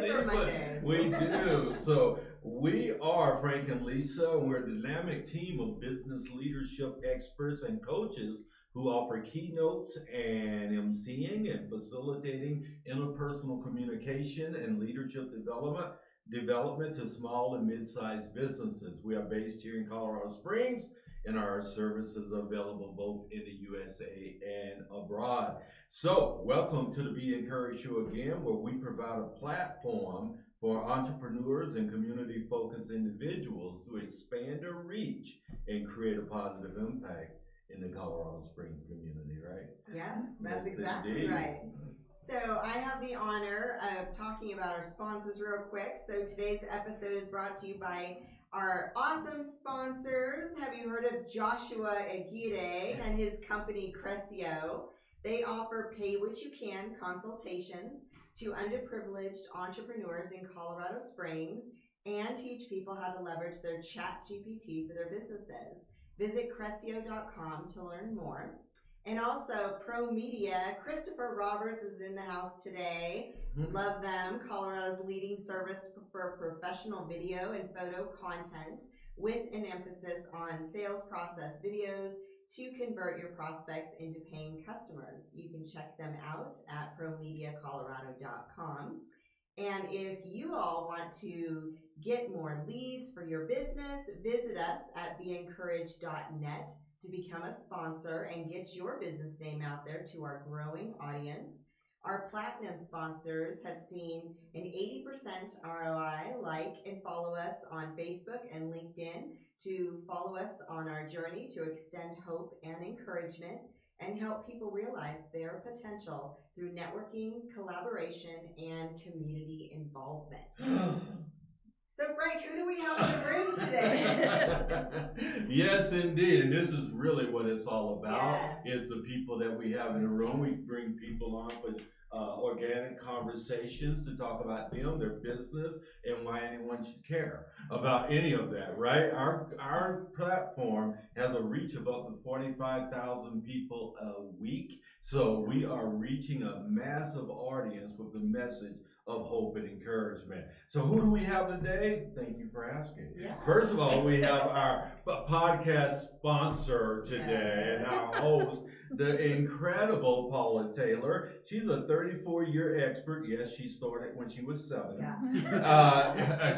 good for Mondays. We do. So we are Frank and Lisa. We're a dynamic team of business leadership experts and coaches who offer keynotes and emceeing and facilitating interpersonal communication and leadership development to small and mid-sized businesses. We are based here in Colorado Springs, and our services are available both in the USA and abroad. So, welcome to the Be Encouraged Show again, where we provide a platform for entrepreneurs and community-focused individuals to expand their reach and create a positive impact in the Colorado Springs community, right? Yes, that's exactly indeed. right. So I have the honor of talking about our sponsors real quick. So today's episode is brought to you by our awesome sponsors. Have you heard of Joshua Aguirre and his company Crescio? They offer pay what you can consultations to underprivileged entrepreneurs in Colorado Springs and teach people how to leverage their chat GPT for their businesses. Visit Crescio.com to learn more. And also Pro Media, Christopher Roberts is in the house today. Love them. Colorado's leading service for professional video and photo content with an emphasis on sales process videos to convert your prospects into paying customers. You can check them out at promediacolorado.com. And if you all want to get more leads for your business, visit us at beencouraged.net to become a sponsor and get your business name out there to our growing audience. Our platinum sponsors have seen an 80% ROI. Like and follow us on Facebook and LinkedIn to follow us on our journey to extend hope and encouragement and help people realize their potential through networking, collaboration, and community involvement. So, Frank, who do we have in the room today? Yes, indeed. And this is really what it's all about, Yes. is the people that we have in the room. We bring people on for organic conversations to talk about them, their business, and why anyone should care about any of that, right? Our platform has a reach of up to 45,000 people a week. So we are reaching a massive audience with the message of hope and encouragement. So who do we have today? Thank you for asking. Yeah. First of all, we have our podcast sponsor today and our host, the incredible Paula Taylor. She's a 34-year expert. Yes, she started when she was 7. Yeah.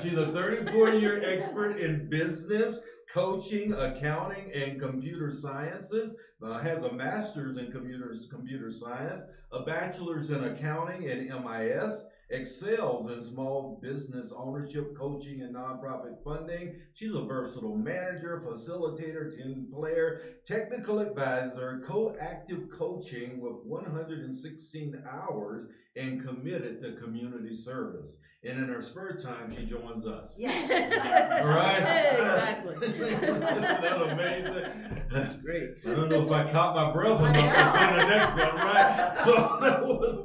She's a 34-year expert in business, coaching, accounting, and computer sciences. Has a master's in computer science, a bachelor's in accounting and MIS. Excels in small business ownership, coaching, and nonprofit funding. She's a versatile manager, facilitator, team player, technical advisor, co-active coaching with 116 hours and committed to community service. And in her spare time, she joins us. Yes. All right? Exactly. Isn't that amazing? That's great. I don't know if I caught my breath enough to say the next one, right? So that was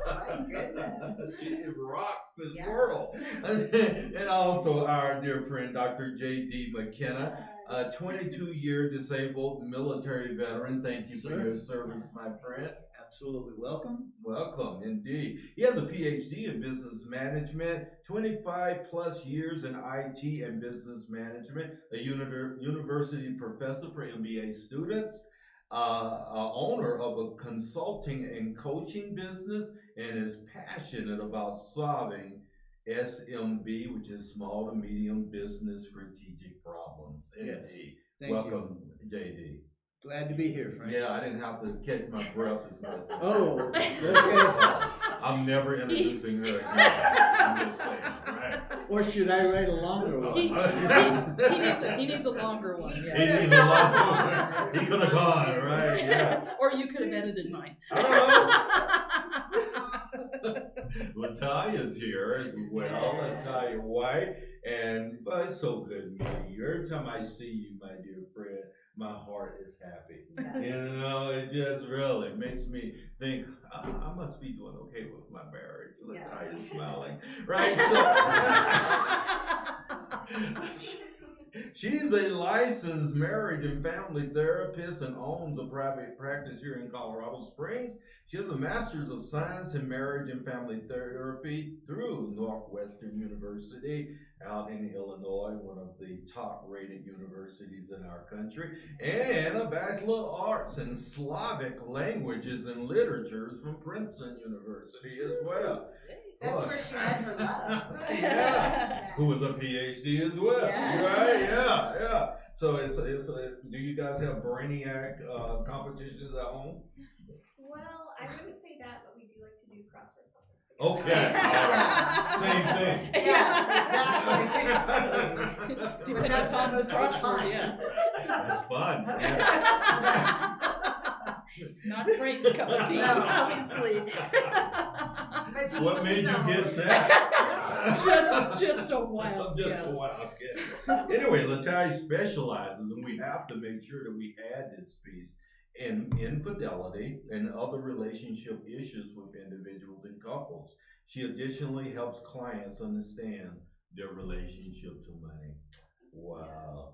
My goodness. she rocks this Yeah. world. And also our dear friend, Dr. J.D. McKenna, a 22-year disabled military veteran. Thank you for your service, my friend. Absolutely welcome. Welcome, indeed. He has a PhD in business management, 25 plus years in IT and business management, a university professor for MBA students, owner of a consulting and coaching business, and is passionate about solving SMB, which is small to medium business strategic problems. Yes. Indeed. Thank Welcome, JD. Glad to be here, Frank. Yeah, I didn't have to catch my breath as much. Oh, okay. I'm never introducing her again. I'm just saying, right? Or should I write a longer one? He needs a longer one. He Yeah. needs a lot more. He could have gone, right? Yeah. Or you could have edited mine. Latalia's here as well. Yes. Latalia White. And it's so good meeting you. Every time I see you, my dear friend, my heart is happy. Yes. You know, it just really makes me think, I must be doing okay with my marriage. Latalia's smiling. Right? So, She's a licensed marriage and family therapist and owns a private practice here in Colorado Springs. She has a master's of science in marriage and family therapy through Northwestern University out in Illinois, one of the top rated universities in our country, and a Bachelor of Arts in Slavic languages and literatures from Princeton University as well. That's where she met her love. Yeah, who was a PhD as well. Yeah. Right? Yeah. So do you guys have brainiac competitions at home? Well, I wouldn't say that, but we do like to do crossword puzzles Okay. together. Same thing. Yes, exactly. Depending That's upon the most fun. crossword, yeah. That's fun. It's not Frank's cup of tea, No. obviously. But to What each made his you own. guess that? just a wild Just guess. a wild guess. Anyway, Latalia specializes, and we have to make sure that we add this piece in infidelity and other relationship issues with individuals and couples. She additionally helps clients understand their relationship to money. Wow.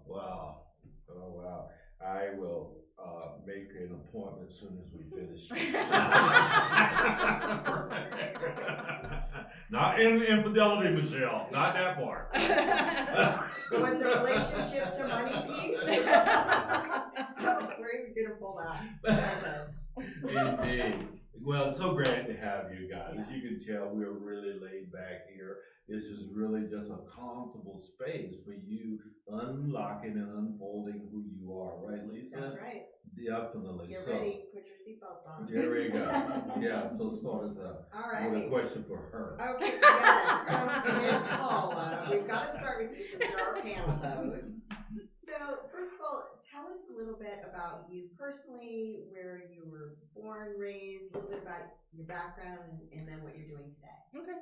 Oh, wow. I will make an appointment as soon as we finish. Not in infidelity, Michelle. Not that part. With the relationship to money piece. Where are you gonna pull that? Indeed. Well, it's so great to have you guys. As you can tell, we're really laid back here. This is really just a comfortable space for you unlocking and unfolding who you are, right, Lisa? That's right. Definitely. Get So, ready. Put your seatbelts on. there we go. Yeah, so start us out All with a right. question for her. Okay, yes. So, Ms. Paula, we've got to start with you since you're our panel host. So, first of all, tell us a little bit about you personally, where you were born, raised, a little bit about your background, and then what you're doing today. Okay.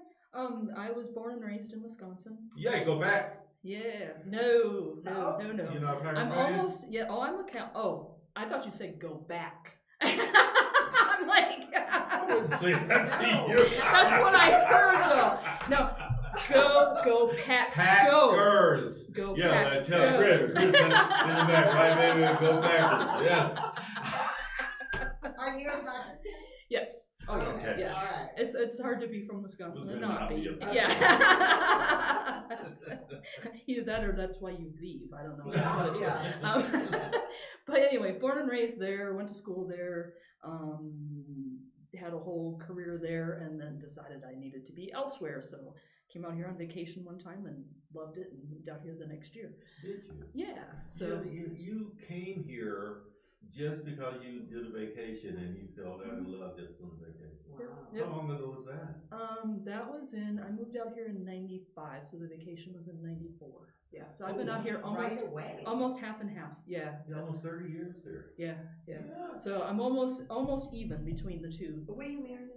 I was born and raised in Wisconsin. Yeah, go back. Yeah. No. You're not a Packer I'm fan? almost, yeah, I'm a count. Oh, I thought you said go back. I'm like, I wouldn't say that to you. that's what I heard though. No, go, pack, go. Packers. Go, Yeah, pack, tell go. Chris in the back, right, baby? Go backwards. Yes. Are you a Packer? Yes. Oh, yeah. Okay. Yeah. All right. It's hard to be from Wisconsin and not be. a Packer. Yeah. Either that or that's why you leave. I don't know. But anyway, born and raised there, went to school there, had a whole career there, and then decided I needed to be elsewhere. So came out here on vacation one time and loved it, and moved out here the next year. Did you? Yeah. So you came here just because you did a vacation and you fell down in love just on vacation. Wow. Yep. How long ago was that? that was I moved out here in '95, so the vacation was in '94. Yeah. So I've been out here Right away. almost half and half. Yeah. You're almost 30 years there. Yeah. So I'm almost even between the two. But were you married?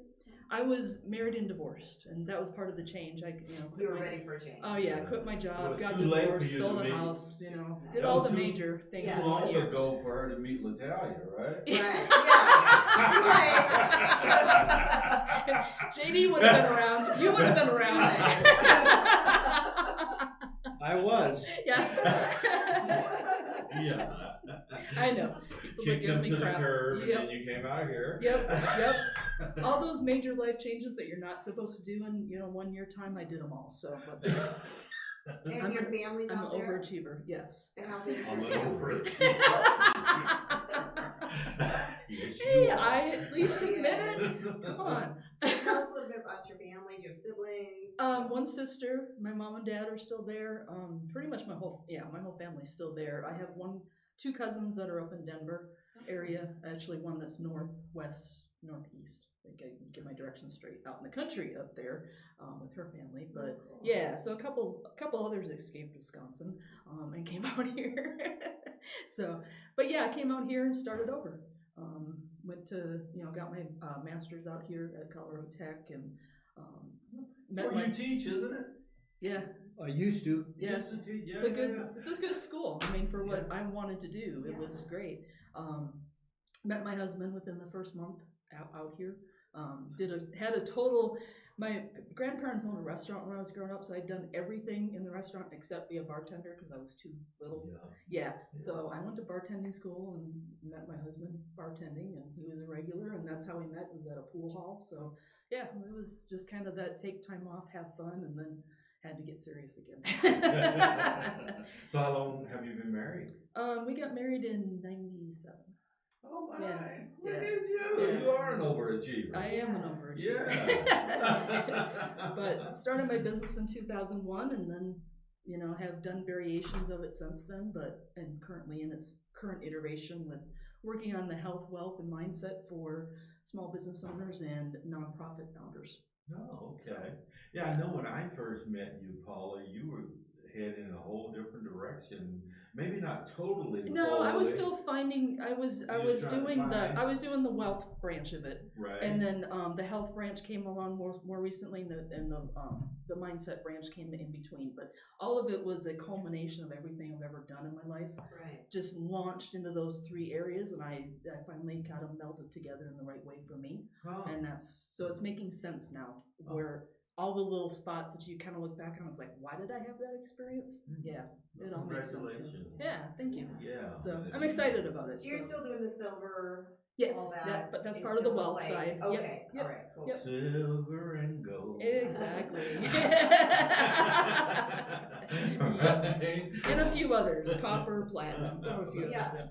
I was married and divorced, and that was part of the change. I quit You were my, ready for a change. Oh yeah, quit my job, Well, got it's too late for divorced, you sold to a meet- house, did That all was the too- major things. Yeah. Too this long year. ago for her to meet Latalia, right? Right. Yeah. Too late. JD would have been around. You would have been around. I was. Yeah. Yeah. I know. People that Kicked give him me to the crap. curb, and Yep. then you came out here. Yep. All those major life changes that you're not supposed to do in 1 year time, I did them all. So, but And your family's I'm an out there? overachiever. Yes. And how big is I'm your an family? overachiever. Yes, you Hey, are. I at least admit it. Come on. So tell us a little bit about your family, your siblings. One sister, my mom and dad are still there. Pretty much my whole family's still there. I have two cousins that are up in Denver area. Actually, one that's northwest, northeast. I think I can get my directions straight out in the country up there with her family. But yeah, so a couple others escaped Wisconsin and came out here. So, but yeah, I came out here and started over. Went to got my master's out here at Colorado Tech and met Well, you teach, isn't it? yeah. I used to. Yeah, Just to teach, yeah, it's a yeah. good school. I mean, for what Yeah. I wanted to do, it was great. Met my husband within the first month out here. Had a total. My grandparents owned a restaurant when I was growing up, so I'd done everything in the restaurant except be a bartender because I was too little. Yeah. So I went to bartending school and met my husband bartending, and he was a regular, and that's how we met. Was at a pool hall. So yeah, it was just kind of that take time off, have fun, and then had to get serious again. So how long have you been married? We got married in '97. Oh my! Yeah. Look Yeah. at you! Yeah. You are an overachiever. I am an overachiever. Yeah. But started my business in 2001, and then have done variations of it since then. And currently in its current iteration with working on the health, wealth, and mindset for small business owners and nonprofit founders. Oh, okay. Yeah, I know when I first met you, Paula, you were heading in a whole different direction. Maybe not totally. No, I was wholly. still finding. I was You're trying to doing find- I was doing the wealth branch of it, Right. and then the health branch came along more recently, and the mindset branch came in between. But all of it was a culmination of everything I've ever done in my life. Right. Just launched into those three areas, and I finally got them melded together in the right way for me. Oh. And so it's making sense now, where all the little spots that you kind of look back on, it's like, why did I have that experience? Yeah, it all makes sense. Congratulations. Yeah, thank you. Yeah. So I'm excited about it. So you're still doing the silver, Yes, all that. yeah, but that's is part of the still in wealth place. side. Okay, Yep. all right, cool. Yep. Silver and gold. Exactly. Right. And a few others, copper, platinum, throw a few Yeah. others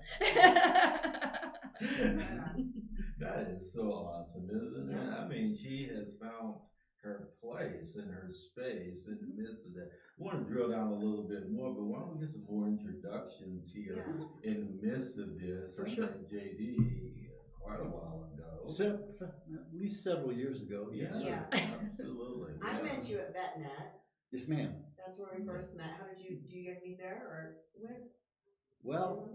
That is so awesome, isn't it? Yeah. I mean, she has found her place and her space in the midst of that. I want to drill down a little bit more, but why don't we get some more introductions here in the midst of this? For I sure. met JD quite a while ago. At least several years ago. Yes. Yeah. Absolutely. I yeah. met you at VetNet. Yes, ma'am. That's where we first met. How did do you guys meet there, or when? Well,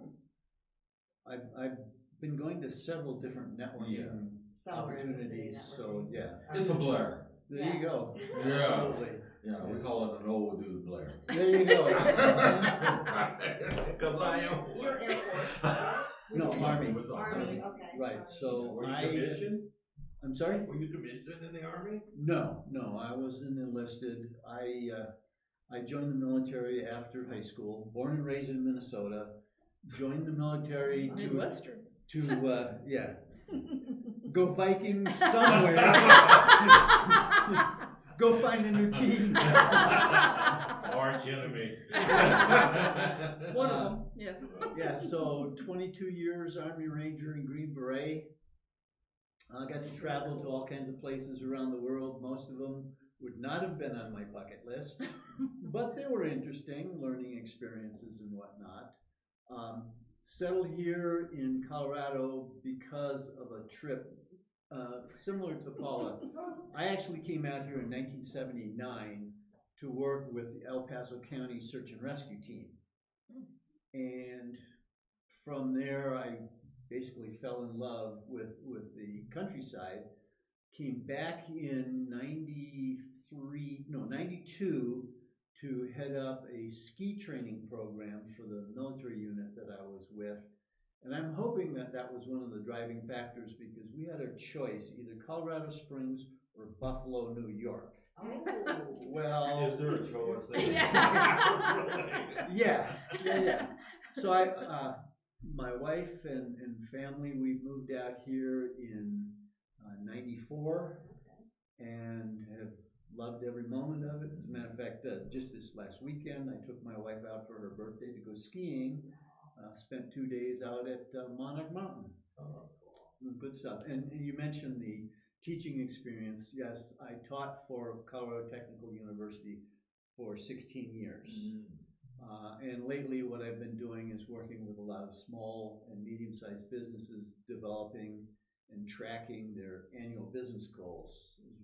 I've been going to several different networking Somewhere in the city opportunities. So networking. yeah, It's a blur. there you go. Yeah. Absolutely. Yeah, we call it an old dude blur. There you go. Because I am. You're Air Force, right? No, Army. Army, okay. Right. So Were you commissioned? I'm sorry. Were you commissioned in the Army? No, I wasn't enlisted. I joined the military after high school. Born and raised in Minnesota. Joined the military Midwestern. Go Vikings somewhere. Go find a new team. Arch enemy. One of them, yeah. Yeah, so 22 years Army Ranger and Green Beret. I got to travel to all kinds of places around the world. Most of them would not have been on my bucket list, but they were interesting learning experiences and whatnot. Settled here in Colorado because of a trip similar to Paula. I actually came out here in 1979 to work with the El Paso County Search and Rescue Team. And from there, I basically fell in love with the countryside. Came back in 92 to head up a ski training program for the military unit that I was with. And I'm hoping that was one of the driving factors because we had a choice, either Colorado Springs or Buffalo, New York. Oh. Well, Is there a choice? yeah. So my wife and family, we moved out here in 94 and have loved every moment of it. As a matter of fact, just this last weekend, I took my wife out for her birthday to go skiing. Spent 2 days out at Monarch Mountain. Good stuff. And you mentioned the teaching experience. Yes, I taught for Colorado Technical University for 16 years. And lately what I've been doing is working with a lot of small and medium-sized businesses developing and tracking their annual business goals.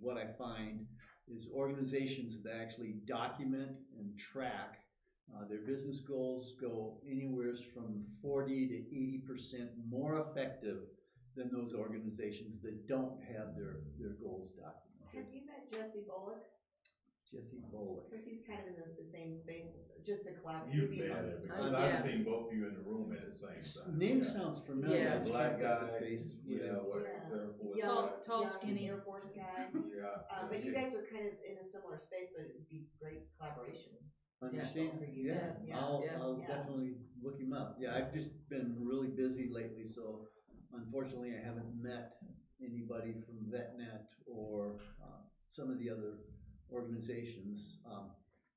What I find is organizations that actually document and track their business goals go anywhere from 40 to 80% more effective than those organizations that don't have their goals documented. Have you met Jesse Bullock? Jesse Bolick. Because he's kind of in the same space, just to collaborate. You've maybe met not- him because Yeah. I've seen both of you in the room at the same time. Name Yeah. sounds familiar. Yeah. I just Black can't place a guy, face with yeah, him. what, Yeah. Air Force Young, guy. Tall, young skinny. Air Force guy. Yeah. But you yeah. guys are kind of in a similar space, so it would be great collaboration. Understand? for you Yeah, guys, yeah, I'll yeah. definitely look him up. Yeah, I've just been really busy lately, so unfortunately I haven't met anybody from VetNet or some of the other organizations.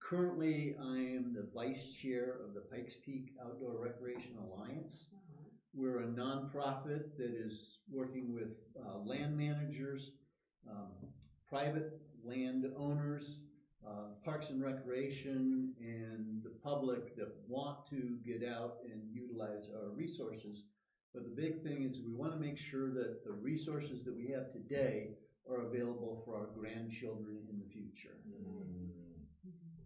Currently, I am the vice chair of the Pikes Peak Outdoor Recreation Alliance. We're a nonprofit that is working with land managers, private land owners, parks and recreation, and the public that want to get out and utilize our resources. But the big thing is we want to make sure that the resources that we have today are available for our grandchildren in the future.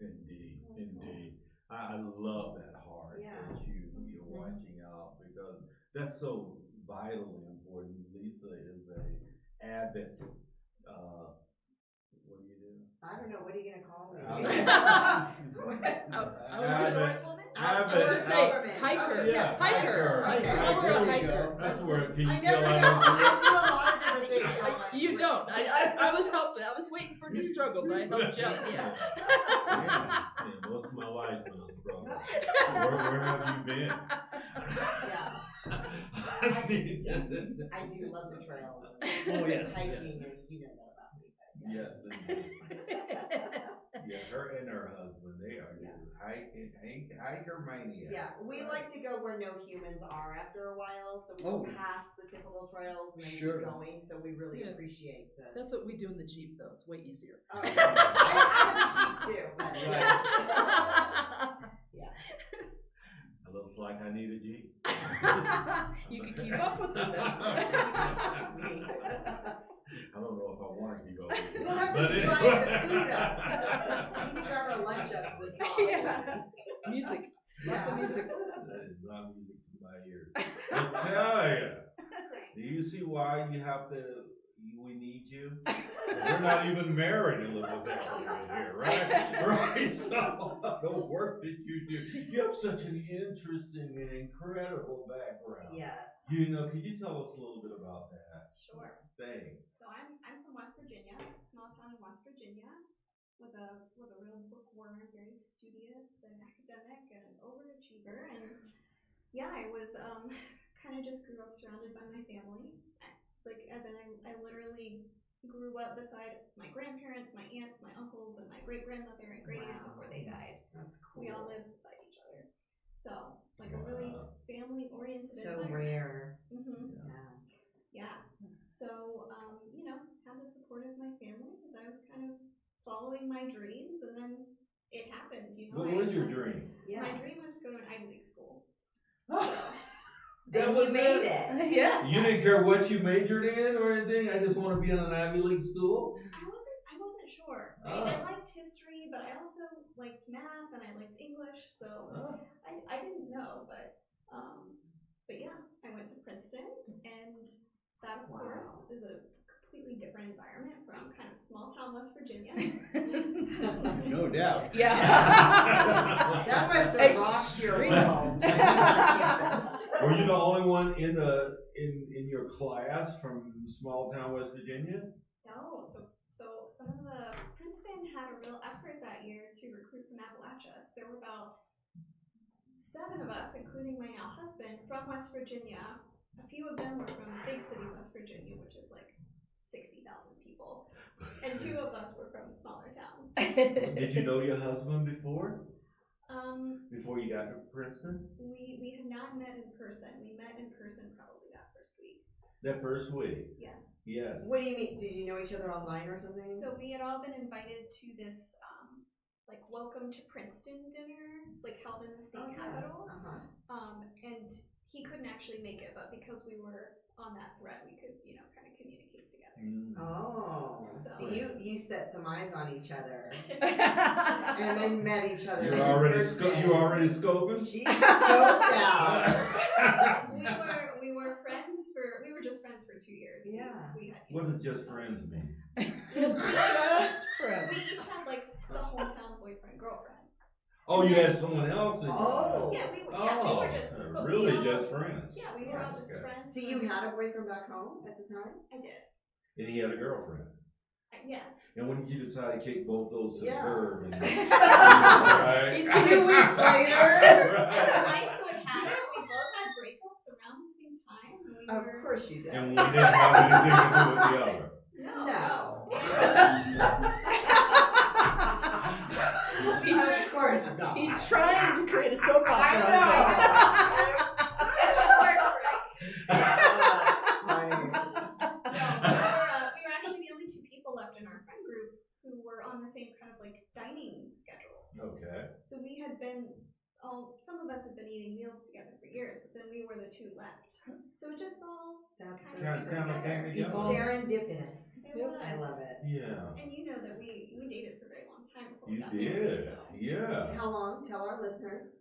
Indeed, indeed. I love that heart Yeah. that you're watching out, because that's so vitally important. Lisa is a avid, what do you do? I don't know, what are you gonna call me? I was Avid- gonna Outdoorswoman? Outdoors say government. hiker. Okay, yes, Hiker. Hiker. Call her a There we hiker. go. That's where, can you I tell never I know, don't I do a lot of different things. so I'm like, You don't. I was helping. I was waiting for you to struggle, but I helped you out. Yeah. Yeah, most of my life's been a struggle. Where have you been? Yeah. I mean, I do love the trails Oh, and yes, hiking, yes. and you know that about me, but yes, indeed. Yeah, her and her husband, they are just hiker maniacs. Yeah, we right? like to go where no humans are after a while, so we Oh. go past the typical trails and then Sure. keep going, so we really Yeah. appreciate the. That's what we do in the Jeep, though. It's way easier. Oh, I have a Jeep too, but. Yeah. It looks like I need a Jeep. You can keep up with them. Then. I don't know if I want to keep up with it. We'll have But to anyway. drive the food up. We can drive our lunch up to the top. Yeah. Music. Lots of music. That is not music to my ears. Latalia, do you see why we need you? We're not even married and live with that here, right? Right, so the work that you do, you have such an interesting and incredible background. Yes. You know, could you tell us a little bit about that? Sure. Thanks. So I'm from West Virginia, small town in West Virginia. Was a real bookworm, very studious and academic and an overachiever. And yeah, I was kind of just grew up surrounded by my family. Like as in I literally grew up beside my grandparents, my aunts, my uncles, and my great grandmother and great aunt before they died. That's cool. We all lived beside each other. So like a really family oriented So environment. rare. Mm-hmm. Yeah. Yeah. So, you know, had the support of my family because I was kind of following my dreams, and then it happened. You know, What was your dream? Yeah. My dream was to go to an Ivy League school. That And was you made it. Yeah. You didn't care what you majored in or anything? I just want to be in an Ivy League school? I wasn't sure. Oh. I liked history, but I also liked math and I liked English, so I didn't know, but yeah, I went to Princeton, and that of course is a completely different environment from kind of small town West Virginia. No doubt. Yeah. That must have rocked your world. Were you the only one in your class from small town West Virginia? No, so some of the Princeton had a real effort that year to recruit from Appalachia. So there were about 7 of us, including my now husband, from West Virginia. A few of them were from the big city of West Virginia, which is like 60,000 people, and 2 of us were from smaller towns. Did you know your husband before? Before you got to Princeton? We had not met in person. We met in person probably that first week. That first week? Yes. Yes. What do you mean? Did you know each other online or something? So we had all been invited to this like welcome to Princeton dinner, like held in the state capitol. And he couldn't actually make it, but because we were on that thread, we could, you know, kind of communicate together. Oh, so So- you set some eyes on each other and then met each other. You're in already person. you already scoping? She's scoped out. we were just friends for 2 years. Yeah. We had What does just friends mean? Just we friends. each had like the Oh, you had someone else in your Oh. life. Yeah, we were Oh, just but really we all, just friends. Yeah, we were all just Okay. friends. So you had a boyfriend back home at the time? I did. And he had a girlfriend. Yes. And when did you decide to kick both those to the Yeah. curb? And, He's 2 weeks later. As a life who had had it, we both had breakups around the same time. And we Of were, course you did. And one didn't have anything to do with the other. No. Of course not. He's trying to create a soap opera. I on know. this. We were actually the only 2 people left in our friend group who were on the same kind of like dining schedule. Okay. So we had been, some of us had been eating meals together for years, but then we were the 2 left. So it just all That's so kind of Kind of came it's together. serendipitous. It was. I love it. Yeah. And you know that we dated for a very long time before we You got married. did. So Yeah. How long? Tell our listeners.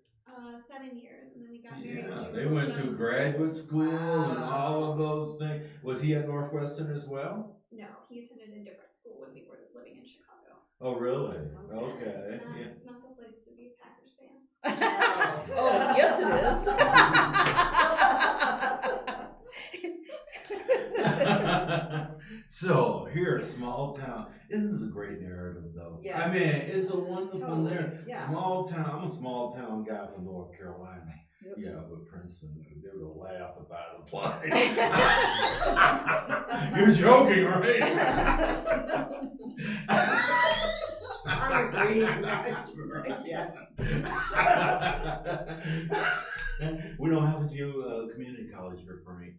7 years, and then we got married. Yeah, when we they were went both through done graduate school and Wow. all of those things. Was he at Northwestern as well? No, he attended a different school when we were living in Chicago. Oh, really? Okay. Not, Yeah. not the place to be a Packers fan. Oh, yes, it So here, small town. Isn't this a great narrative, though? Yes. I mean, it's a wonderful Totally, narrative. yeah. Small town. I'm a small town guy from North Carolina. Yep. Yeah, but Princeton, they would have laughed if I'd applied. You're joking, right? I'm agreeing. Yes. We don't have to do community college for Frank.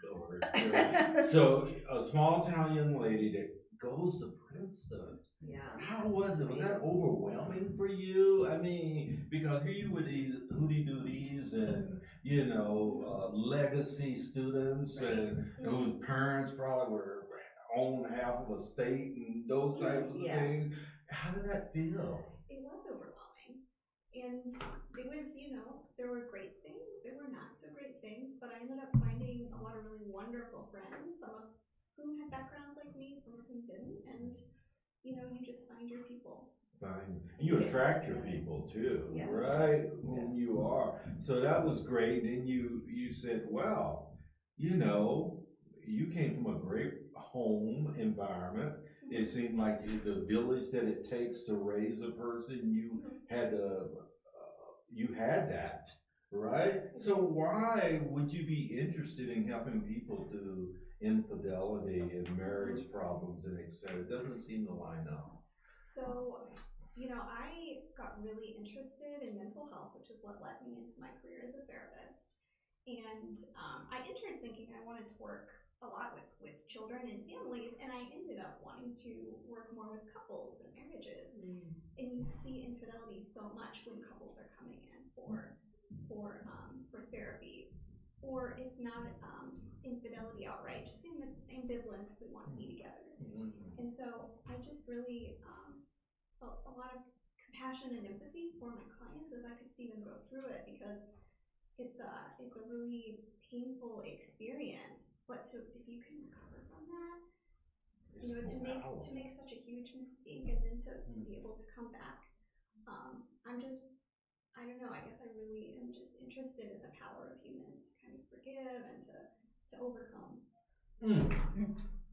So a small town young lady that goes to Princeton. Yeah. How was it? Was that overwhelming for you? I mean, because here you were these hooty dooties and legacy students and whose parents probably were own half of a state and those types of Yeah. things. How did that feel? It was overwhelming. And it was, there were great things, there were not so great things, but I ended up finding a lot of really wonderful friends, some of whom had backgrounds like me, some of whom didn't, and you just find your people. Fine. And you attract your people too, Yes. right? Whom you are. So that was great. Then you said, well, you came from a great home environment. It seemed like the village that it takes to raise a person, you had that, right? So why would you be interested in helping people through infidelity and marriage problems and et cetera? It doesn't seem to line up. So, I got really interested in mental health, which is what led me into my career as a therapist. And I entered thinking I wanted to work a lot with children and families, and I ended up wanting to work more with couples and marriages. And you see infidelity so much when couples are coming in for therapy, or if not infidelity outright, just seeing the ambivalence if we want to be together. And so I just really felt a lot of compassion and empathy for my clients as I could see them go through it, because it's a really painful experience, but if you can recover from that, to make such a huge mistake and then to be able to come back, I don't know, I guess I really am just interested in the power of humans to kind of forgive and to overcome.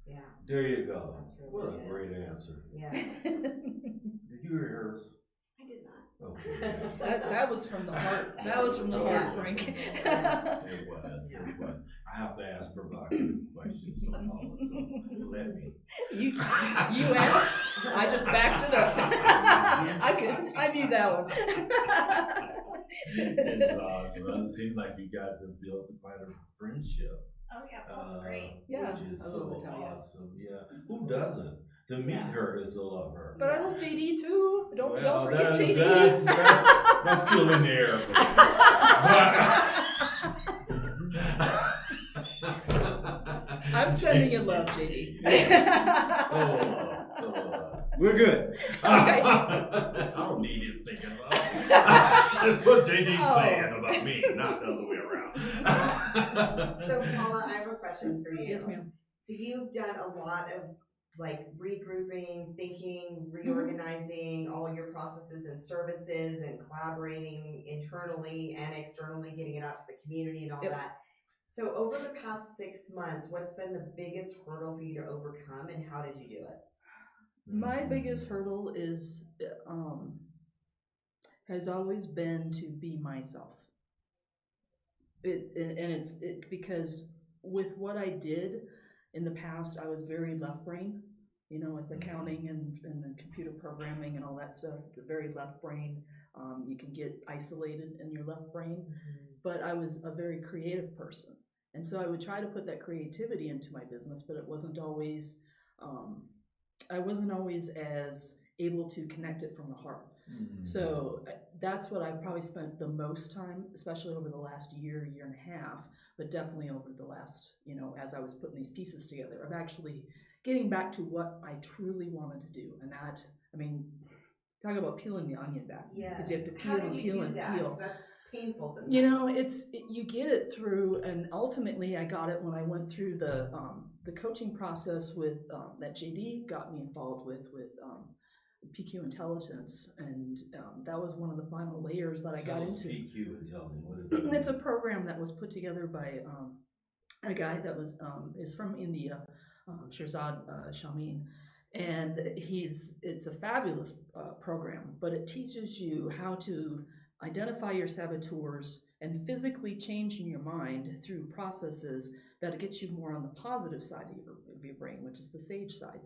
Yeah. There you go. That's really What a good. great answer. Yes. Did you rehearse? I did not. Okay. That was from the heart. That was from the heart, Frank. It was. I have to ask provocative questions, so Paula, so let me. You asked, I just backed it up. I knew that one. It's awesome. It seems like you guys have built quite a friendship. Oh yeah, that's great. Yeah, Which is I so love Latalia. awesome. Yeah. Who doesn't? To meet her is to love her. But I love JD too. Don't forget that's, JD. That's still in the air. I'm sending you love, JD. We're good. I don't need his thinking about it. That's what JD's saying about me, not the other way around. So Paula, I have a question for you. Yes, ma'am. So you've done a lot of like regrouping, thinking, reorganizing all your processes and services and collaborating internally and externally, getting it out to the community and all Yep. that. So over the past 6 months, what's been the biggest hurdle for you to overcome and how did you do it? My biggest hurdle is has always been to be myself. It's because with what I did in the past, I was very left brain, with accounting and the computer programming and all that stuff. It's very left brain. You can get isolated in your left brain, but I was a very creative person. And so I would try to put that creativity into my business, but it wasn't always, I wasn't always as able to connect it from the heart. So that's what I probably spent the most time, especially over the last year and a half, but definitely over the last, as I was putting these pieces together, of actually getting back to what I truly wanted to do. And that, talk about peeling the onion back. Yes. Because you have to peel How did and you peel do and that? peel. 'Cause that's painful sometimes. You get it through, and ultimately I got it when I went through the coaching process with that JD got me involved with PQ Intelligence, and that was one of the final layers that I got into. PQ Intelligence, what is that? It's a program that was put together by a guy that is from India, Shirzad Shamin, and it's a fabulous program, but it teaches you how to identify your saboteurs and physically change in your mind through processes that get you more on the positive side of your brain, which is the sage side.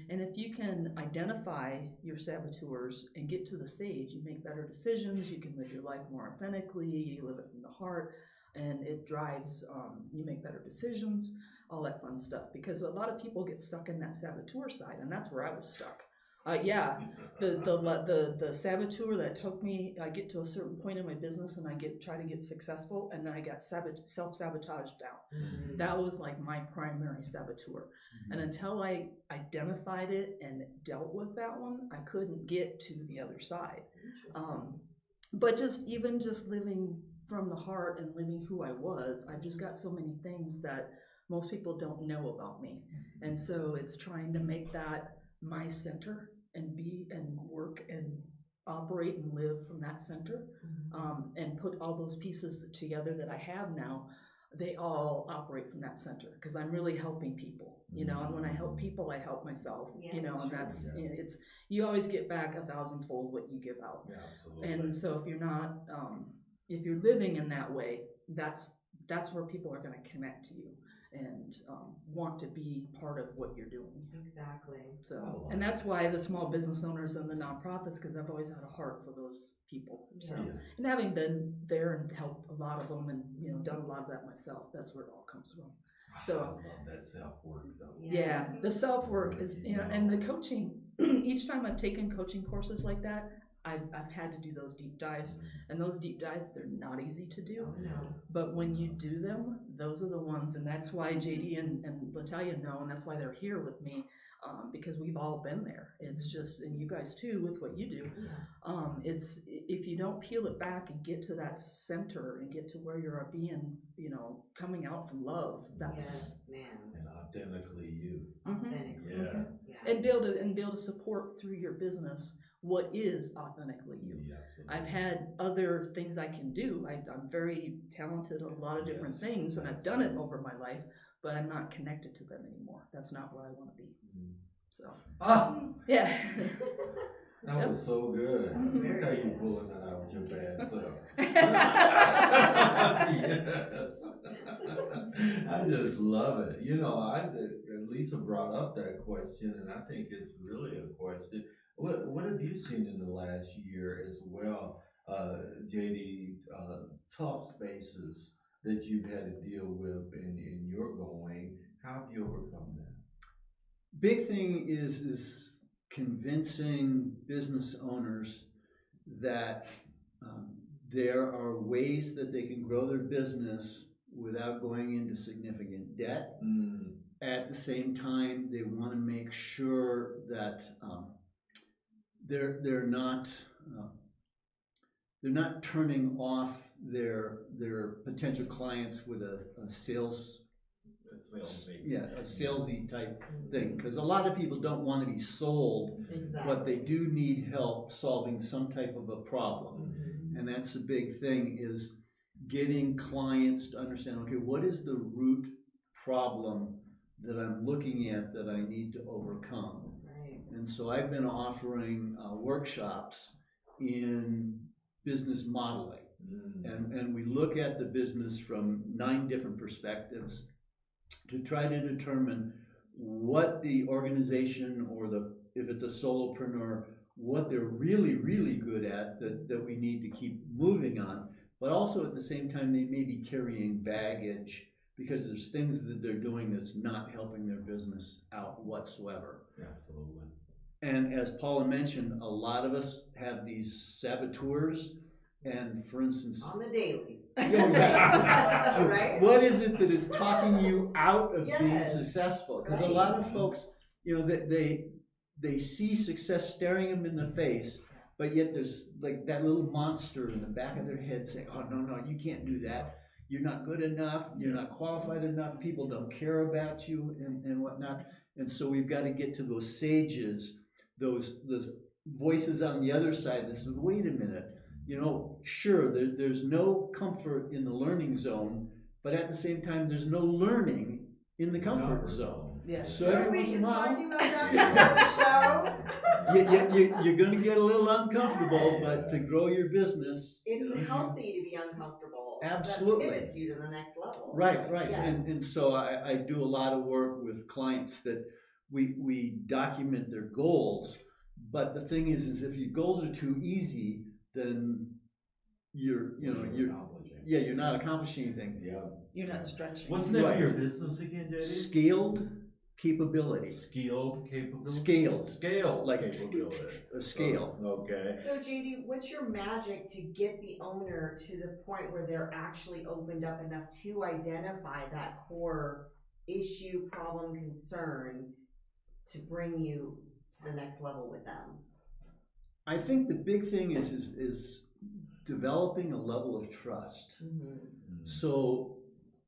And if you can identify your saboteurs and get to the sage, you make better decisions, you can live your life more authentically, you live it from the heart, and it drives, you make better decisions, all that fun stuff. Because a lot of people get stuck in that saboteur side, and that's where I was stuck. The saboteur that took me, I get to a certain point in my business and I try to get successful, and then I got self-sabotaged out. That was like my primary saboteur. And until I identified it and dealt with that one, I couldn't get to the other side. But just living from the heart and living who I was, I've just got so many things that most people don't know about me. And so it's trying to make that my center and be and work and operate and live from that center, and put all those pieces together that I have now. They all operate from that center because I'm really helping people, and when I help people, I help myself, and that's, it's, you always get back 1,000-fold what you give out. Yeah, absolutely. And so if you're not, if you're living in that way, that's where people are going to connect to you and want to be part of what you're doing. Exactly. So, and that's why the small business owners and the nonprofits, because I've always had a heart for those people. So, and having been there and helped a lot of them, and done a lot of that myself, that's where it all comes from. So I love that self-work though. Yeah, the self-work is, and the coaching. Each time I've taken coaching courses like that, I've had to do those deep dives, and those deep dives, they're not easy to do. But when you do them, those are the ones, and that's why JD and Latalia know, and that's why they're here with me, because we've all been there. It's just, and you guys too, with what you do. It's, if you don't peel it back and get to that center and get to where you're being, coming out from love, that's man. And authentically you. Authentically. And be able to support through your business what is authentically you. I've had other things I can do. I'm very talented at a lot of different things, and I've done it over my life, but I'm not connected to them anymore. That's not where I want to be. So, yeah. That was so good. Look how you pulling that out with your bad self. Yes. I just love it. Lisa brought up that question, and I think it's really a question. What have you seen in the last year as well, JD, tough spaces that you've had to deal with in your going? How have you overcome that? Big thing is convincing business owners that there are ways that they can grow their business without going into significant debt. At the same time, they want to make sure that they're not turning off their potential clients with a sales a salesy type thing, because a lot of people don't want to be sold, but they do need help solving some type of a problem. And that's the big thing, is getting clients to understand, okay, what is the root problem that I'm looking at that I need to overcome? And so I've been offering workshops in business modeling. And we look at the business from 9 different perspectives to try to determine what the organization, or if it's a solopreneur, what they're really, really good at that we need to keep moving on. But also at the same time, they may be carrying baggage because there's things that they're doing that's not helping their business out whatsoever. Absolutely. And as Paula mentioned, a lot of us have these saboteurs. And for instance, on the daily. Right? What is it that is talking you out of being successful? Because a lot of folks, they see success staring them in the face, but yet there's like that little monster in the back of their head saying, oh, no, you can't do that. You're not good enough. You're not qualified enough. People don't care about you and whatnot. And so we've got to get to those sages, those voices on the other side that says, wait a minute. Sure, there's no comfort in the learning zone, but at the same time, there's no learning in the comfort zone. Yeah. So every once in a while, talking about that before the show. you're going to get a little uncomfortable, but to grow your business, it's healthy to be uncomfortable. Absolutely. That pivots you to the next level. Right. Yes. And so I do a lot of work with clients that we document their goals. But the thing is if your goals are too easy, then you're not accomplishing anything. Yeah. You're not stretching. What's the name of your business again, JD? Scaled capability. Scaled capability? Scaled. Like capability. A scale. Okay. So JD, what's your magic to get the owner to the point where they're actually opened up enough to identify that core issue, problem, concern to bring you to the next level with them? I think the big thing is developing a level of trust. So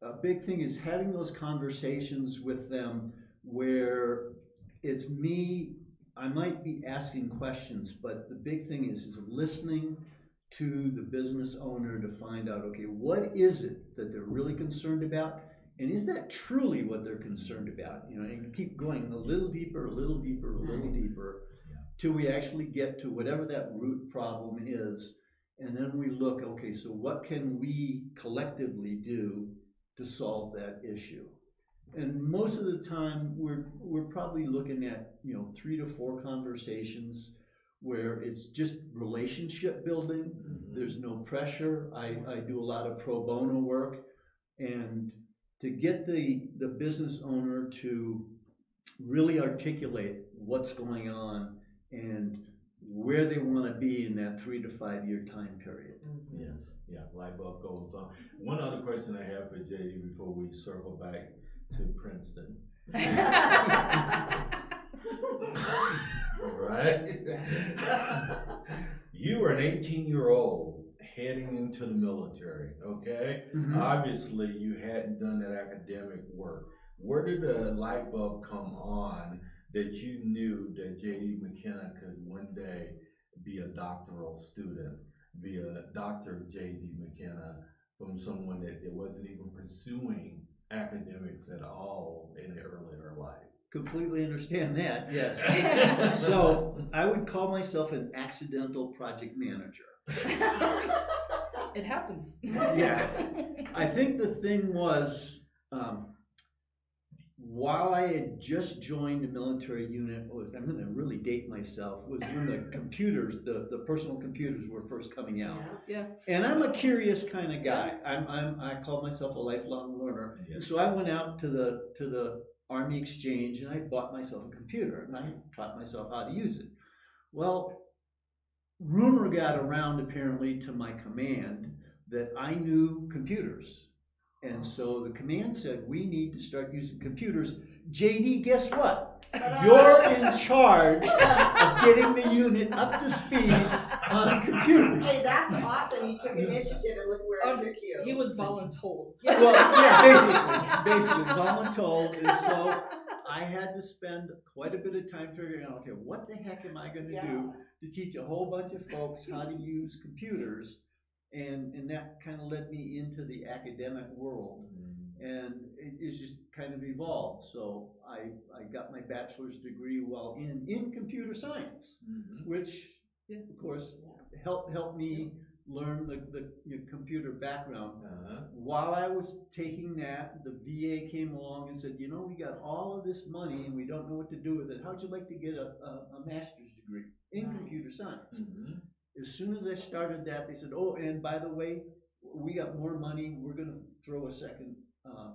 a big thing is having those conversations with them where it's me, I might be asking questions, but the big thing is listening to the business owner to find out, okay, what is it that they're really concerned about? And is that truly what they're concerned about? And keep going a little deeper, till we actually get to whatever that root problem is. And then we look, okay, so what can we collectively do to solve that issue? And most of the time, we're probably looking at 3 to 4 conversations where it's just relationship building. There's no pressure. I do a lot of pro bono work, and to get the business owner to really articulate what's going on and where they want to be in that 3 to 5 year time period. Yes, yeah, light bulb goes on. One other question I have for JD before we circle back to Princeton. Right? You were an 18-year-old heading into the military, okay? Obviously, you hadn't done that academic work. Where did the light bulb come on that you knew that J.D. McKenna could one day be a doctoral student, be a Dr. J.D. McKenna, from someone that wasn't even pursuing academics at all in their earlier life? Completely understand that, yes. So I would call myself an accidental project manager. It happens. Yeah. I think the thing was, while I had just joined the military unit, I'm going to really date myself, was when the computers, the personal computers were first coming out. Yeah. And I'm a curious kind of guy. I call myself a lifelong learner. Yes. And so I went out to the Army Exchange and I bought myself a computer and I taught myself how to use it. Well, rumor got around apparently to my command that I knew computers. And so the command said, we need to start using computers. JD, guess what? Ta-da! You're in charge of getting the unit up to speed on computers. Hey, that's awesome. You took initiative and look where it took you. He was voluntold. Well, yeah, basically, voluntold. And so I had to spend quite a bit of time figuring out, okay, what the heck am I going to do to teach a whole bunch of folks how to use computers? And that kind of led me into the academic world. And it's just kind of evolved. So I got my bachelor's degree while in computer science, which, of course, helped me learn the computer background. While I was taking that, the VA came along and said, you know, we got all of this money and we don't know what to do with it. How'd you like to get a master's degree in computer science? As soon as I started that, they said, oh, and by the way, we got more money. We're going to throw a second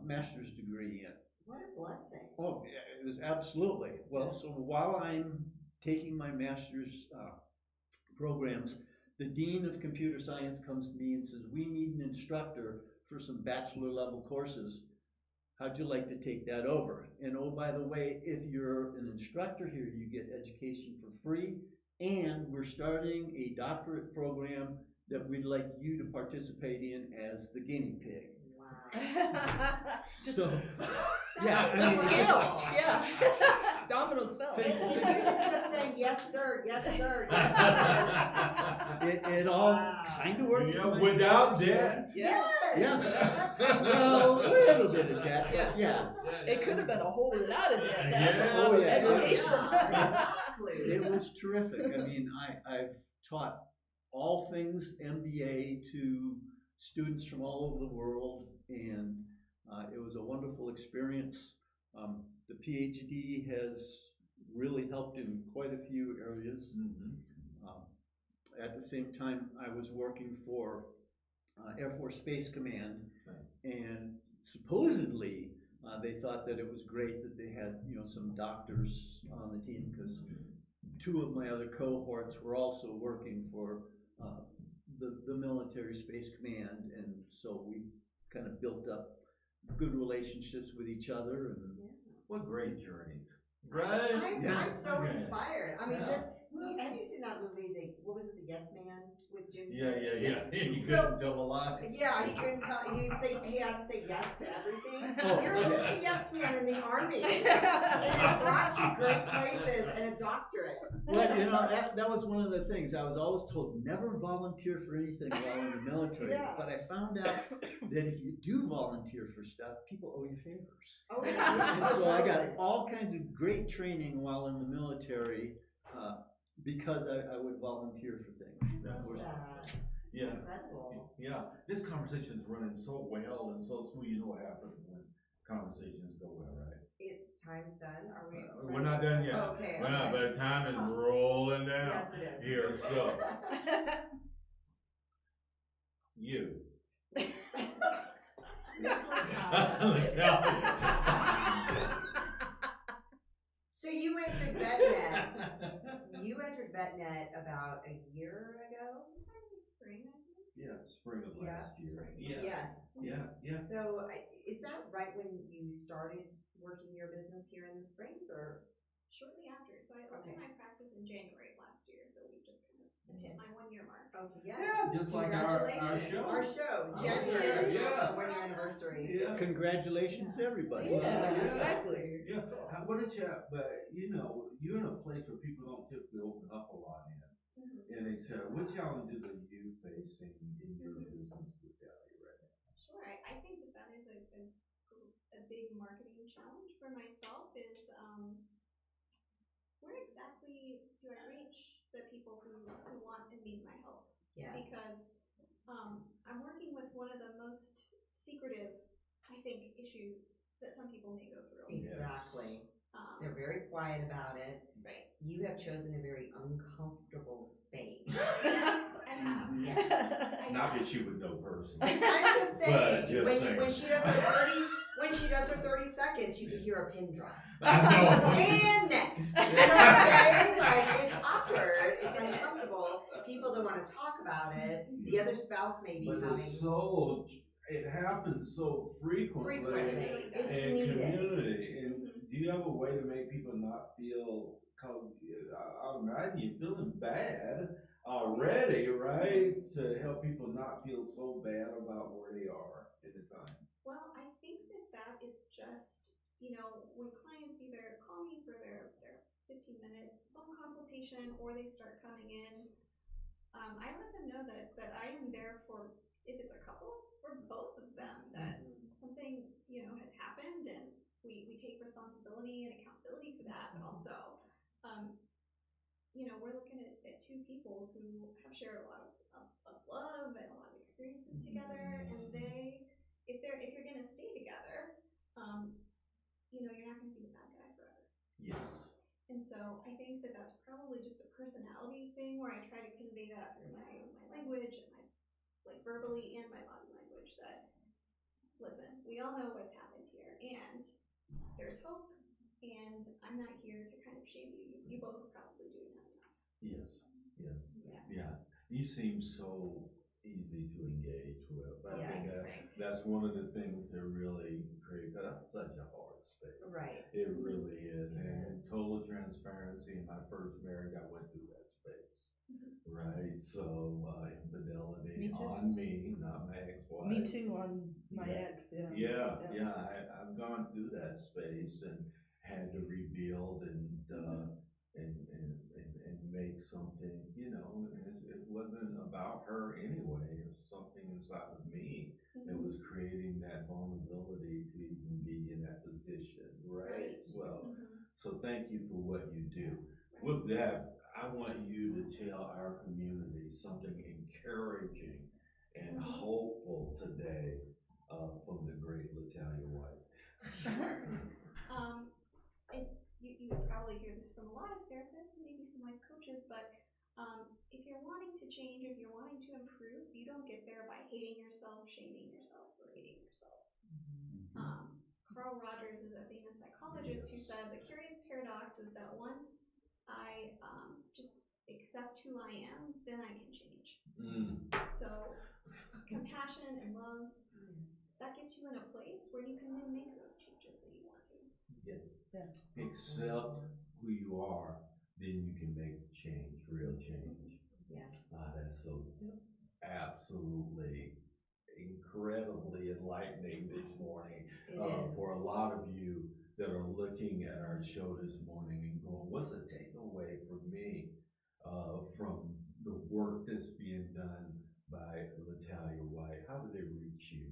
master's degree in. What a blessing. Oh, yeah, it was absolutely. Well, so while I'm taking my master's programs, the dean of computer science comes to me and says, we need an instructor for some bachelor level courses. How'd you like to take that over? And oh, by the way, if you're an instructor here, you get education for free. And we're starting a doctorate program that we'd like you to participate in as the guinea pig. Just so, yeah, the scales, yeah. Dominoes fell. And you just ended up saying, yes, sir, yes, sir, yes, sir. It all kind of worked. Without debt. Yeah. Yes. Well, a little bit of debt, but yeah. It could have been a whole lot of debt. Yeah. Oh, yeah. Education. Exactly. It was terrific. I mean, I've taught all things MBA to students from all over the world, and it was a wonderful experience. The PhD has really helped in quite a few areas. At the same time, I was working for Air Force Space Command, and supposedly they thought that it was great that they had, you know, some doctors on the team, because two of my other cohorts were also working for the Military Space Command, and so we kind of built up good relationships with each other. And what great journeys. Right? I'm so Yeah. inspired. I mean, have you seen that movie, what was it, The Yes Man with Jim? Yeah. He So- couldn't tell a lie. Yeah, he couldn't tell, he had to say yes to everything. Oh, You're yeah. like the yes man in the Army. And it brought you great places and a doctorate. Well, you know, that was one of the things. I was always told, never volunteer for anything while in the military. Yeah. But I found out that if you do volunteer for stuff, people owe you favors. Oh, yeah. And so I got all kinds of great training while in the military because I would volunteer for things. That's Yeah. Incredible. Yeah, this conversation is running so well and so smooth. You know what happens when conversations go well, right? It's time's done. Are we? We're not done yet. Okay. We're not, okay. but time is rolling down. Yes, it is. Here, so you. Miss Latalia. Latalia. So you entered VetNet. You entered VetNet about a year ago. Spring, I think. Yeah, spring of last year. Yeah. Yes. Yeah. So is that right when you started working your business here in the Springs, or? Shortly after, so I opened my practice in January of last year, so we just kind of hit my 1 year mark. Okay, yes. Yeah, just like our Congratulations. show. Our show. Oh, January yeah. 1 year anniversary. Yeah. Congratulations, everybody. Yeah, Yeah. exactly. Yeah. What did you? But you know, you're in a place where people don't typically open up a lot in. And it's what challenges are you facing in your business with that right now? Sure, I think that is a big marketing challenge for myself is where exactly do I reach the people who want and need my help? Yes. Because I'm working with one of the most secretive, I think, issues that some people may go through. Exactly. They're very quiet about it. Right. You have chosen a very uncomfortable space. Yes, I have. Yes. I Not have. that you would know personally. I'm just saying, But just saying. when she does her 30 seconds, you can hear a pin drop. I know. And next. You know what I'm saying? Like, it's awkward, it's uncomfortable. People don't want to talk about it. The other spouse may be But having. it's so it happens so frequently. Frequently. It's And needed. community. And Mhm. do you have a way to make people not feel? Cause I imagine you're feeling bad already, right? To help people not feel so bad about where they are at the time. Well, I think that is just, when clients either call me for their 15-minute phone consultation or they start coming in, I let them know that I am there for, if it's a couple, for both of them, that something, has happened and we take responsibility and accountability for that, but also, we're looking at two people who have shared a lot of love and a lot of experiences together, and if you're gonna stay together, you're not gonna be the bad guy forever. Yes. And so I think that's probably just a personality thing where I try to convey that through my language and like verbally and my body language, that listen, we all know what's happened here and there's hope, and I'm not here to kind of shame you. You both are probably doing that enough. Yes. Yeah. Yeah. Yeah. You seem so easy to engage with. I think Yes. that's one of the things that really create. That's such a hard space. Right. It really is. It And is. total transparency. In my first marriage, I went through that space. Right. So infidelity Me too. on me, not my ex-wife. Me too on my Yeah. ex, yeah. Yeah. I've gone through that space and had to rebuild and make something, it wasn't about her anyway. It was something inside of me that was creating that vulnerability to even be in that position, right? Well, so thank you for what you do. With that, I want you to tell our community something encouraging and hopeful today from the great Latalia White. Sure. You probably hear this from a lot of therapists and maybe some life coaches, but if you're wanting to change, if you're wanting to improve, you don't get there by hating yourself, shaming yourself, or hating yourself. Carl Rogers is a famous psychologist who said the curious paradox is that once I just accept who I am, then I can change. So compassion and love, that gets you in a place where you can then make those changes that you want to. Yes. Yeah. Accept who you are, then you can make change, real change. Yes. That's so absolutely incredibly enlightening this morning for a lot of you that are looking at our show this morning and going, what's the takeaway for me from the work that's being done by Latalia White? How do they reach you,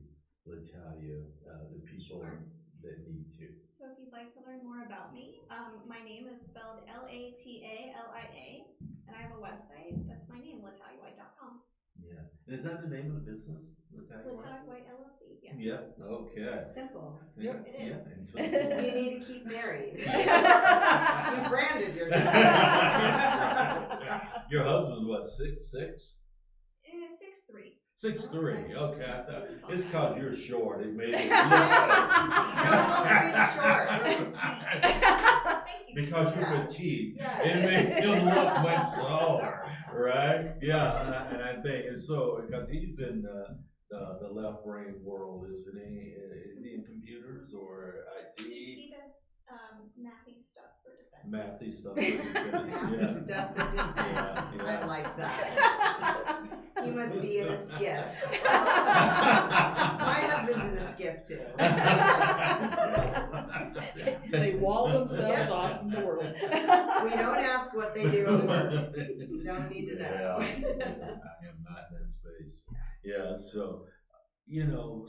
Latalia, the people that need to? So if you'd like to learn more about me, my name is spelled Latalia, and I have a website. That's my name, LataliaWhite.com. Yeah. And is that the name of the business? Latalia White LLC, yes. Yep. Okay. Simple. Yeah. It is. Yeah. You need to keep married. You branded yourself. Your husband's what, 6'6"? 6'3". 6'3". Okay, I thought He's a tall it's guy. because you're short. It made it Hey, don't be short. We're petite. because you're Yes. petite. Yes. It makes him look much taller, right? Yeah, and I think it's so because he's in the left brain world, isn't he? Is he in computers or IT? He does mathy stuff for defense. Mathy stuff. For defense. Happy stuff for defense. Yeah. I like that. He must be in a skiff. My husband's in a skiff too. They wall themselves Yeah. off from the world. We don't ask what they do at work. You don't need to know. Yeah, I am not in that space. Yeah, so,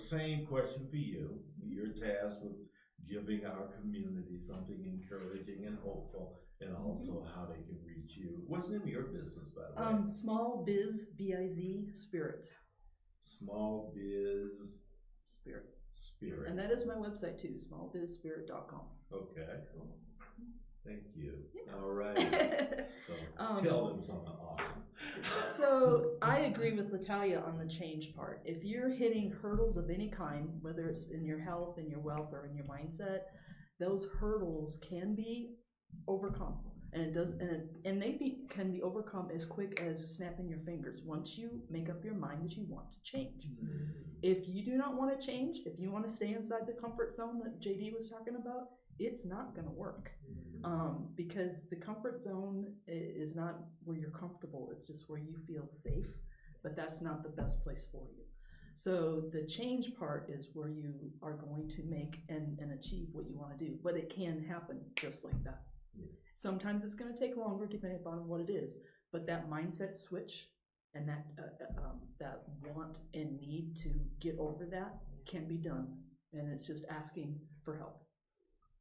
same question for you. You're tasked with giving our community something encouraging and hopeful, and also how they can reach you. What's the name of your business, by the way? Small Biz, B-I-Z, Spirit. Small Biz Spirit. And that is my website too, smallbizspirit.com. Okay, cool. Thank you. Yeah. All right. So tell them something awesome. So I agree with Latalia on the change part. If you're hitting hurdles of any kind, whether it's in your health, in your wealth, or in your mindset, those hurdles can be overcome. And it does, and can be overcome as quick as snapping your fingers once you make up your mind that you want to change. If you do not want to change, if you want to stay inside the comfort zone that JD was talking about, it's not going to work. Because the comfort zone is not where you're comfortable, it's just where you feel safe, but that's not the best place for you. So the change part is where you are going to make and achieve what you want to do, but it can happen just like that. Sometimes it's going to take longer depending upon what it is, but that mindset switch and that want and need to get over that can be done, and it's just asking for help.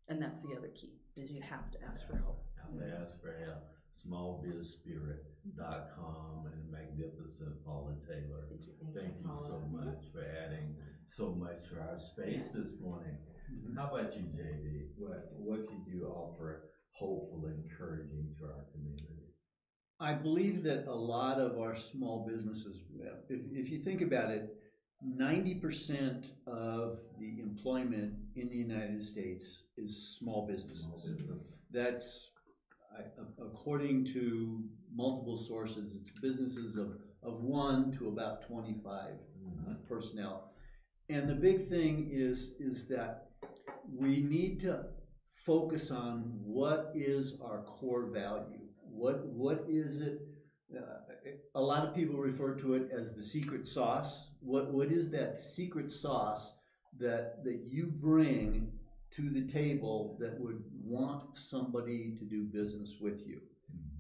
And that's the other key, is you have to ask for help. Have to ask for help. Smallbizspirit.com and magnificent Paula Taylor. Thank you so much for adding so much to our space this morning. How about you, JD? What can you offer hopeful, encouraging to our community? I believe that a lot of our small businesses, if you think about it, 90% of the employment in the United States is small businesses. Small business. That's, according to multiple sources, it's businesses of 1 to about 25 personnel. And the big thing is that we need to focus on what is our core value. What is it? A lot of people refer to it as the secret sauce. What is that secret sauce that you bring to the table that would want somebody to do business with you?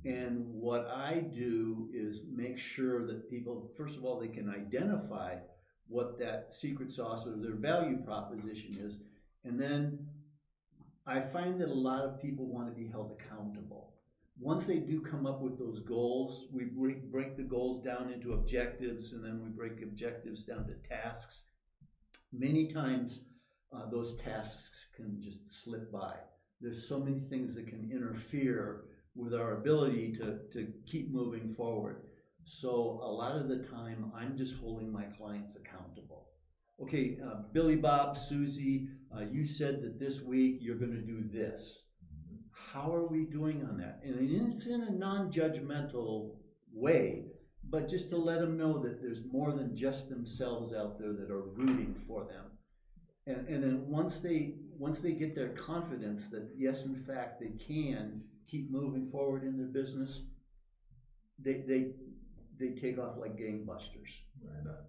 And what I do is make sure that people, first of all, they can identify what that secret sauce or their value proposition is. And then I find that a lot of people want to be held accountable. Once they do come up with those goals, we break the goals down into objectives, and then we break objectives down to tasks. Many times those tasks can just slip by. There's so many things that can interfere with our ability to keep moving forward. So a lot of the time I'm just holding my clients accountable. Okay, Billy, Bob, Susie, you said that this week you're going to do this. How are we doing on that? And it's in a non-judgmental way, but just to let them know that there's more than just themselves out there that are rooting for them. And then once they get their confidence that yes, in fact, they can keep moving forward in their business, they take off like gangbusters. Right on.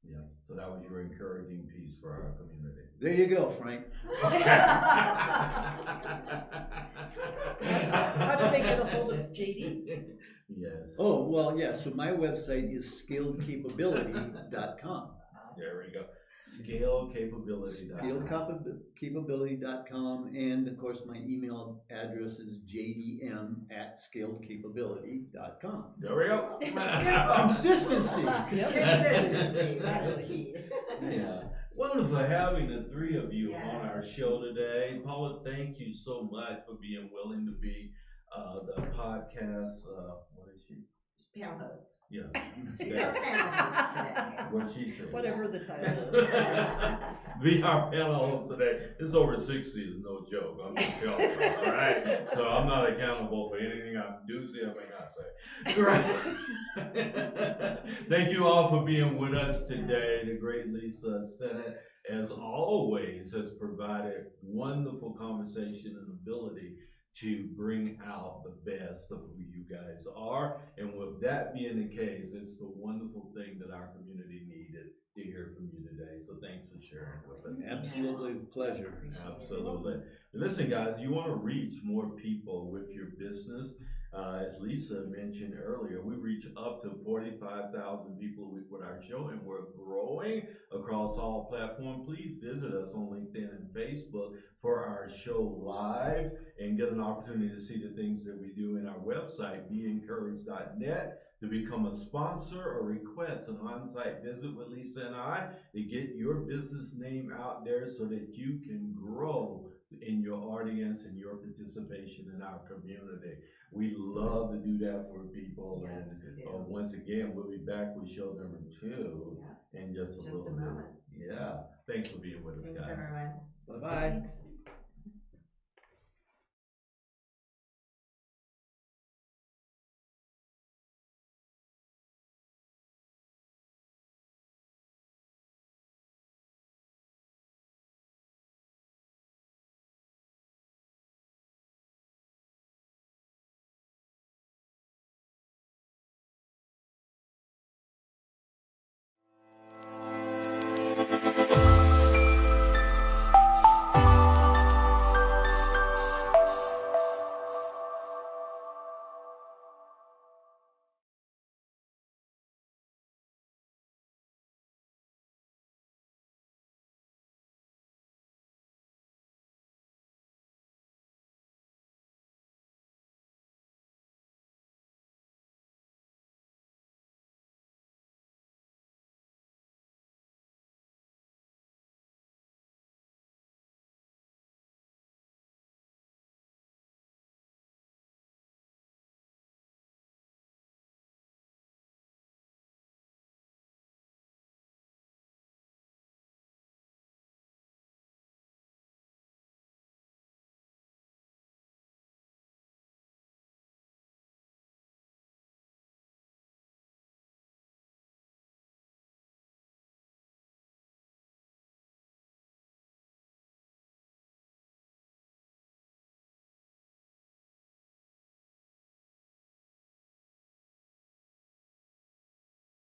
Yeah, so that was your encouraging piece for our community. There you go, Frank. How do they get a hold of JD? Yes. Oh, well, yeah, so my website is scaledcapability.com. There we go. Scalecapability.com. Scalecapability.com, and of course my email address is jdm@scaledcapability.com. There we go. Consistency. Consistency, that is key. Yeah. Wonderful having the three of you on our show today. Paula, thank you so much for being willing to be the podcast, what is she? Panel host. Yeah. She's our panel host today. What she said. Whatever the title is. Be our panel host today. It's over 60 is no joke. I'm just joking, all right? So I'm not accountable for anything I do say or may not say. Right. Thank you all for being with us today. The great Lisa Sennett, as always, has provided wonderful conversation and ability to bring out the best of who you guys are. And with that being the case, it's the wonderful thing that our community needed to hear from you today. So thanks for sharing with us. Absolutely, pleasure. Absolutely. Listen, guys, you want to reach more people with your business. As Lisa mentioned earlier, we reach up to 45,000 people a week with our show, and we're growing across all platforms. Please visit us on LinkedIn and Facebook for our show live and get an opportunity to see the things that we do in our website, beencouraged.net, to become a sponsor or request an on-site visit with Lisa and I to get your business name out there so that you can grow in your audience and your participation in our community. We love to do that for people. Yes, And we do. once again, we'll be back with show number 2 in just a little bit. moment. Yeah. Thanks for being with us, Thanks, guys. everyone. Bye-bye. Thanks.